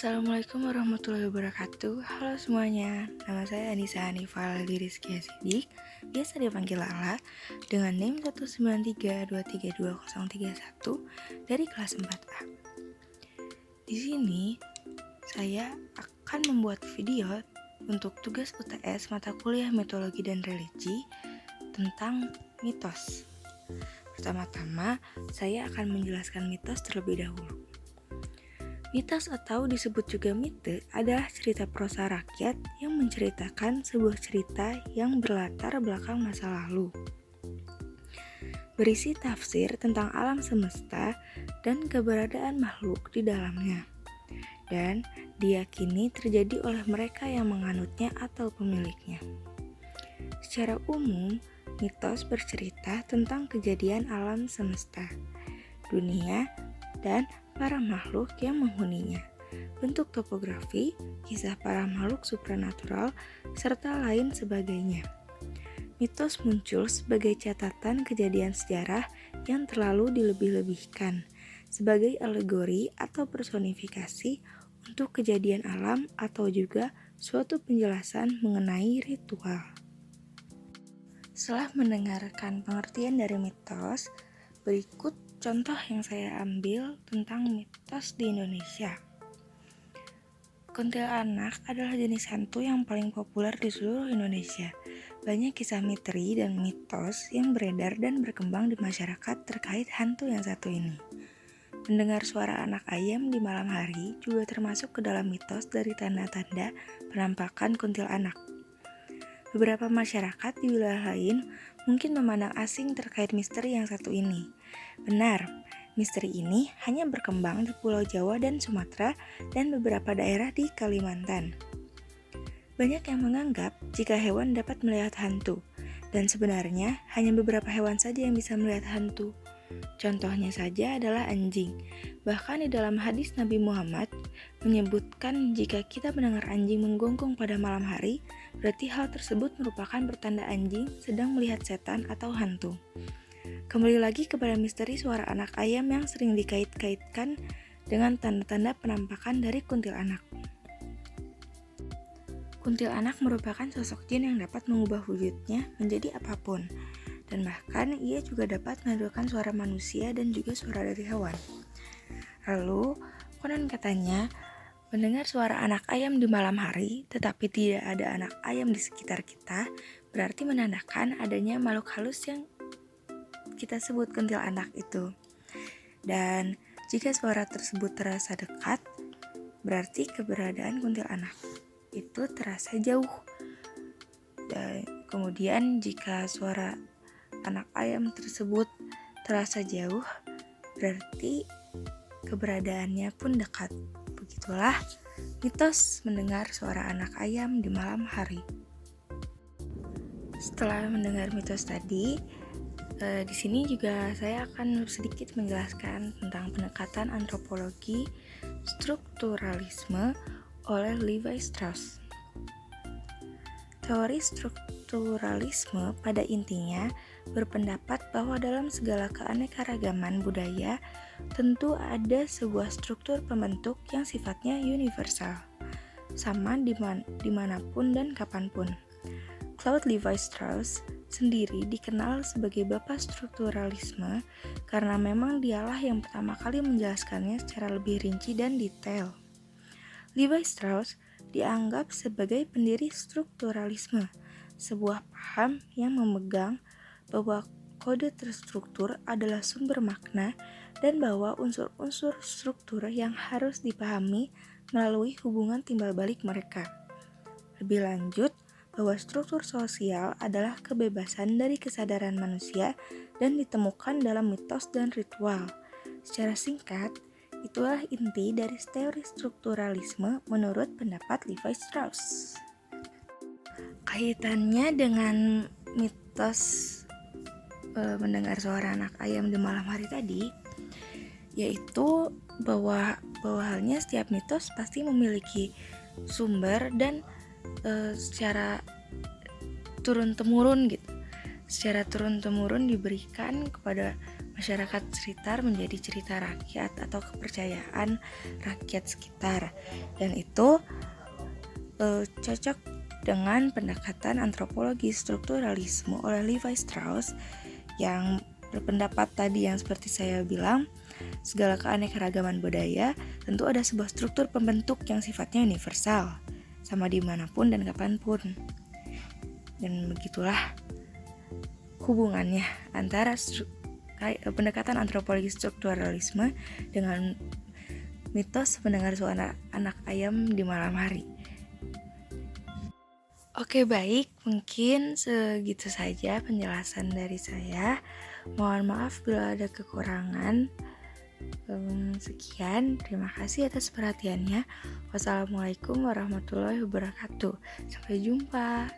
Assalamualaikum warahmatullahi wabarakatuh. Halo semuanya, nama saya Anissa Hanifah Rizky Sidik, biasa dipanggil Lala, dengan NIM 193232031 dari kelas 4A. Di sini, saya akan membuat video untuk tugas UTS mata kuliah mitologi dan religi tentang mitos. Pertama-tama, saya akan menjelaskan mitos terlebih dahulu. Mitos atau disebut juga mite adalah cerita prosa rakyat yang menceritakan sebuah cerita yang berlatar belakang masa lalu. Berisi tafsir tentang alam semesta dan keberadaan makhluk di dalamnya. Dan diyakini terjadi oleh mereka yang menganutnya atau pemiliknya. Secara umum, mitos bercerita tentang kejadian alam semesta, dunia, dan para makhluk yang menghuninya, bentuk topografi, kisah para makhluk supranatural, serta lain sebagainya. Mitos muncul sebagai catatan kejadian sejarah yang terlalu dilebih-lebihkan, sebagai alegori atau personifikasi untuk kejadian alam atau juga suatu penjelasan mengenai ritual. Setelah mendengarkan pengertian dari mitos, berikut contoh yang saya ambil tentang mitos di Indonesia. Kuntilanak adalah jenis hantu yang paling populer di seluruh Indonesia. Banyak kisah misteri dan mitos yang beredar dan berkembang di masyarakat terkait hantu yang satu ini. Mendengar suara anak ayam di malam hari juga termasuk ke dalam mitos dari tanda-tanda penampakan kuntilanak. Beberapa masyarakat di wilayah lain mungkin memandang asing terkait misteri yang satu ini. Benar, misteri ini hanya berkembang di Pulau Jawa dan Sumatera dan beberapa daerah di Kalimantan. Banyak yang menganggap jika hewan dapat melihat hantu, dan sebenarnya hanya beberapa hewan saja yang bisa melihat hantu. Contohnya saja adalah anjing. Bahkan di dalam hadis Nabi Muhammad menyebutkan jika kita mendengar anjing menggonggong pada malam hari, berarti hal tersebut merupakan pertanda anjing sedang melihat setan atau hantu. Kembali lagi kepada misteri suara anak ayam yang sering dikait-kaitkan dengan tanda-tanda penampakan dari kuntilanak. Kuntilanak merupakan sosok jin yang dapat mengubah wujudnya menjadi apapun, dan bahkan ia juga dapat menirukan suara manusia dan juga suara dari hewan. Lalu, konon katanya, mendengar suara anak ayam di malam hari, tetapi tidak ada anak ayam di sekitar kita, berarti menandakan adanya makhluk halus yang kita sebut kuntilanak itu. Dan jika suara tersebut terasa dekat, berarti keberadaan kuntilanak itu terasa jauh. Dan kemudian jika suara anak ayam tersebut terasa jauh, berarti keberadaannya pun dekat. Begitulah mitos mendengar suara anak ayam di malam hari. Setelah mendengar mitos tadi, di sini juga saya akan sedikit menjelaskan tentang pendekatan antropologi strukturalisme oleh Levi Strauss. Teori strukturalisme pada intinya berpendapat bahwa dalam segala keanekaragaman budaya tentu ada sebuah struktur pembentuk yang sifatnya universal, sama dimanapun dan kapanpun. Claude Levi-Strauss sendiri dikenal sebagai bapak strukturalisme karena memang dialah yang pertama kali menjelaskannya secara lebih rinci dan detail. Levi-Strauss dianggap sebagai pendiri strukturalisme, sebuah paham yang memegang bahwa kode terstruktur adalah sumber makna dan bahwa unsur-unsur struktur yang harus dipahami melalui hubungan timbal balik mereka. Lebih lanjut, bahwa struktur sosial adalah kebebasan dari kesadaran manusia dan ditemukan dalam mitos dan ritual. Secara singkat, itulah inti dari teori strukturalisme menurut pendapat Levi Strauss. Kaitannya dengan mitos mendengar suara anak ayam di malam hari tadi, yaitu bahwa halnya setiap mitos pasti memiliki sumber dan secara turun-temurun gitu. Secara turun-temurun diberikan kepada masyarakat sekitar menjadi cerita rakyat atau kepercayaan rakyat sekitar. Dan itu cocok dengan pendekatan antropologi strukturalisme oleh Levi Strauss yang berpendapat tadi yang seperti saya bilang, segala keanekaragaman budaya tentu ada sebuah struktur pembentuk yang sifatnya universal, sama dimanapun dan kapanpun. Dan begitulah hubungannya antara pendekatan antropologi strukturalisme dengan mitos mendengar suara anak ayam di malam hari. Oke, baik, mungkin segitu saja penjelasan dari saya. Mohon maaf bila ada kekurangan. Sekian, terima kasih atas perhatiannya. Wassalamualaikum warahmatullahi wabarakatuh. Sampai jumpa.